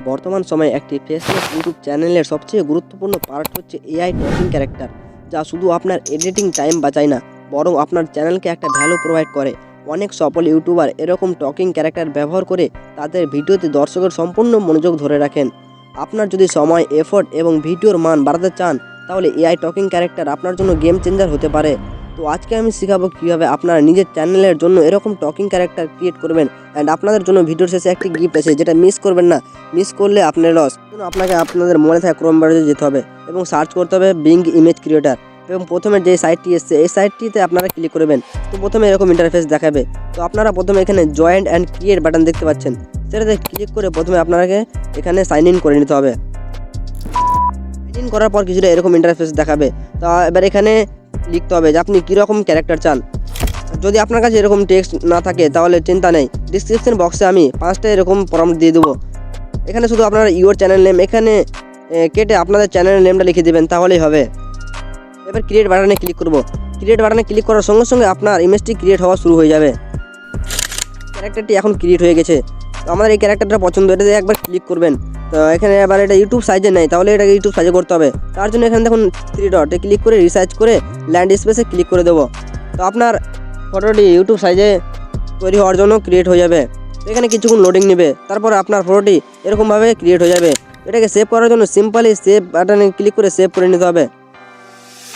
বর্তমান সময়ে একটি ফেসবুক ইউটিউব চ্যানেলের সবচেয়ে গুরুত্বপূর্ণ পার্ট হচ্ছে এআই টকিং ক্যারেক্টার, যা শুধু আপনার এডিটিং টাইম বাঁচায় না, বরং আপনার চ্যানেলকে একটা ভ্যালু প্রোভাইড করে। অনেক সফল ইউটিউবার এরকম টকিং ক্যারেক্টার ব্যবহার করে তাদের ভিডিওতে দর্শকের সম্পূর্ণ মনোযোগ ধরে রাখেন। আপনার যদি সময়, এফোর্ট এবং ভিডিওর মান বাড়াতে চান, তাহলে এআই টকিং ক্যারেক্টার আপনার জন্য গেম চেঞ্জার হতে পারে। তো আজকে আমি শেখাবো কীভাবে আপনারা নিজের চ্যানেলের জন্য এরকম টকিং ক্যারেক্টার ক্রিয়েট করবেন। অ্যান্ড আপনাদের জন্য ভিডিওর শেষে একটি গিফট আছে, যেটা মিস করবেন না। মিস করলে আপনার লস। আপনাকে আপনাদের মনে থাকা ক্রোম ব্রাউজারে যেতে হবে এবং সার্চ করতে হবে বিং ইমেজ ক্রিয়েটার। এবং প্রথমে যে সাইটটি এসছে এই সাইটটিতে আপনারা ক্লিক করবেন। তো প্রথমে এরকম ইন্টারফেস দেখাবে। তো আপনারা প্রথমে এখানে জয়েন্ট অ্যান্ড ক্রিয়েট বাটন দেখতে পাচ্ছেন, সেটাতে ক্লিক করে প্রথমে আপনাকে এখানে সাইন ইন করে নিতে হবে। সাইন ইন করার পর কিছুটা এরকম ইন্টারফেস দেখাবে। তো এবার এখানে লিখতে হবে যে আপনি কীরকম ক্যারেক্টার চান। যদি আপনার কাছে এরকম টেক্সট না থাকে তাহলে চিন্তা নেই, ডিসক্রিপশন বক্সে আমি 5টা এরকম প্রম্পট দিয়ে দেবো। এখানে শুধু আপনারা ইউর চ্যানেল নেম এখানে কেটে আপনাদের চ্যানেলের নেমটা লিখে দেবেন, তাহলেই হবে। এবার ক্রিয়েট বাটনে ক্লিক করব। ক্রিয়েট বাটনে ক্লিক করার সঙ্গে সঙ্গে আপনার ইমেজটি ক্রিয়েট হওয়া শুরু হয়ে যাবে। ক্যারেক্টারটি এখন ক্রিয়েট হয়ে গেছে। তো আমাদের এই ক্যারেক্টারটা পছন্দ, এটাতে একবার ক্লিক করবেন। তো এখানে এবার এটা ইউটিউব সাইজে নেই, তাহলে এটাকে ইউটিউব সাইজে করতে হবে। তার জন্য এখানে দেখুন 3 ডটে ক্লিক করে রিসার্চ করে ল্যান্ড স্পেসে ক্লিক করে দেবো। তো আপনার ফটোটি ইউটিউব সাইজে তৈরি হওয়ার জন্য ক্রিয়েট হয়ে যাবে। এখানে কিছুক্ষণ লোডিং নেবে, তারপর আপনার ফটোটি এরকমভাবে ক্রিয়েট হয়ে যাবে। এটাকে সেভ করার জন্য সিম্পলি সেভ বাটনে ক্লিক করে সেভ করে নিতে হবে।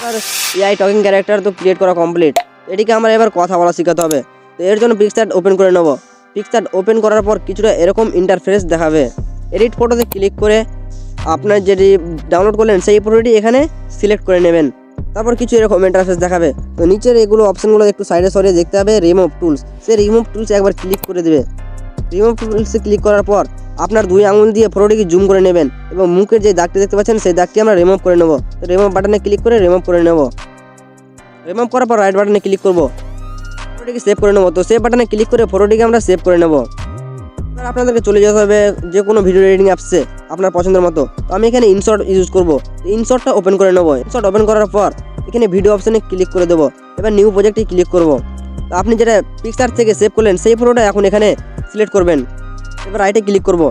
আর এআই টকিং ক্যারেক্টার তো ক্রিয়েট করা কমপ্লিট। এটিকে আমরা এবার কথা বলা শেখাতে হবে। তো এর জন্য পিকচার ওপেন করে নেব। পিকচার ওপেন করার পর কিছুটা এরকম ইন্টারফেস দেখাবে। এডিট ফটোতে ক্লিক করে আপনার যেটি ডাউনলোড করলেন সেই ফটোটি এখানে সিলেক্ট করে নেবেন। তারপর কিছু এরকম ইন্টারফেস দেখাবে। তো নিচের এগুলো অপশনগুলো একটু সাইডে সরিয়ে দেখতে হবে রিমুভ টুলস। সেই রিমুভ টুলসে একবার ক্লিক করে দেবে। রিমুভ টুলসে ক্লিক করার পর আপনার 2 আঙুল দিয়ে ফটোটিকে জুম করে নেবেন এবং মুখের যে দাগটি দেখতে পাচ্ছেন সেই দাগটি আমরা রিমুভ করে নেব। তো রিমুভ বাটনে ক্লিক করে রিমুভ করে নেব। রিমুভ করার পর রাইট বাটনে ক্লিক করব, ফটোটিকে সেভ করে নেব। তো সেভ বাটনে ক্লিক করে ফটোটিকে আমরা সেভ করে নেব। এবার আপনাদেরকে চলে যেতে হবে যে কোনো ভিডিও এডিটিং অ্যাপসে আপনার পছন্দের মতো। তো আমি এখানে ইনশর্ট ইউজ করব। ইনশর্টটা ওপেন করে নেব। ইনশর্ট ওপেন করার পর এখানে ভিডিও অপশানে ক্লিক করে দেবো। এবার নিউ প্রজেক্টে ক্লিক করব। তো আপনি যেটা পিকচার থেকে সেভ করলেন সেই ফটোটা এখন এখানে সিলেক্ট করবেন। এবার রাইটে ক্লিক করব।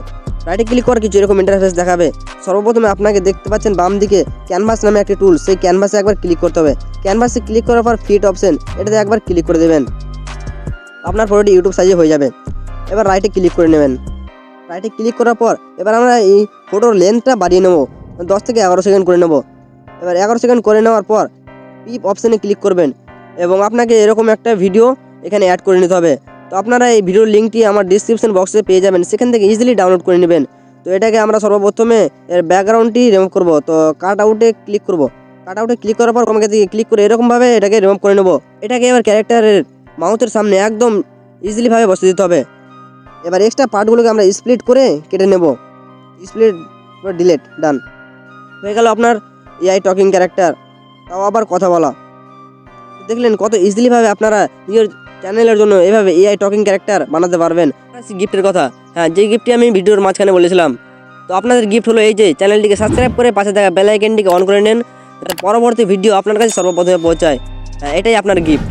রাইটে ক্লিক করার কিছু এরকম ইন্টারফেস দেখাবে। সর্বপ্রথমে আপনাকে দেখতে পাচ্ছেন বাম দিকে ক্যানভাস নামে একটি টুল, সেই ক্যানভাসে একবার ক্লিক করতে হবে। ক্যানভাসে ক্লিক করার পর ফিট অপশন, এটাতে একবার ক্লিক করে দেবেন। আপনার ফটোটি ইউটিউব সাইজে হয়ে যাবে। এবার রাইটে ক্লিক করে নেবেন। রাইটে ক্লিক করার পর এবার আমরা এই ফটোর লেন্থটা বাড়িয়ে নেব, 10 থেকে 11 সেকেন্ড করে নেব। এবার 11 সেকেন্ড করে নেওয়ার পর পিপ অপশানে ক্লিক করবেন এবং আপনাকে এরকম একটা ভিডিও এখানে অ্যাড করে নিতে হবে। তো আপনারা এই ভিডিওর লিঙ্কটি আমার ডিসক্রিপশন বক্সে পেয়ে যাবেন, সেখান থেকে ইজিলি ডাউনলোড করে নেবেন। তো এটাকে আমরা সর্বপ্রথমে এর ব্যাকগ্রাউন্ডটি রিমুভ করব। তো কাট আউটে ক্লিক করব। কাট আউটে ক্লিক করার পর আমাকে দিকে ক্লিক করে এরকমভাবে এটাকে রিমুভ করে নেব। এটাকে এবার ক্যারেক্টারের মাউথের সামনে একদম ইজিলিভাবে বসে দিতে হবে। এবার এক্সট্রা পার্টগুলোকে আমরা স্প্লিট করে কেটে নেব। স্প্লিট ডিলেট, ডান হয়ে গেল আপনার এআই টকিং ক্যারেক্টার, তাও আবার কথা বলা। দেখলেন কত ইজিলিভাবে আপনারা নিজের চ্যানেলের জন্য এভাবে এআই টকিং ক্যারেক্টার বানাতে পারবেন। গিফটের কথা, হ্যাঁ, যে গিফটটি আমি ভিডিওর মাঝখানে বলেছিলাম। তো আপনাদের গিফট হলো এই যে চ্যানেলটিকে সাবস্ক্রাইব করে পাশে থাকা বেল আইকনটিকে অন করে নেন, পরবর্তী ভিডিও আপনার কাছে সর্বপ্রথমে পৌঁছায়। হ্যাঁ, এটাই আপনার গিফট।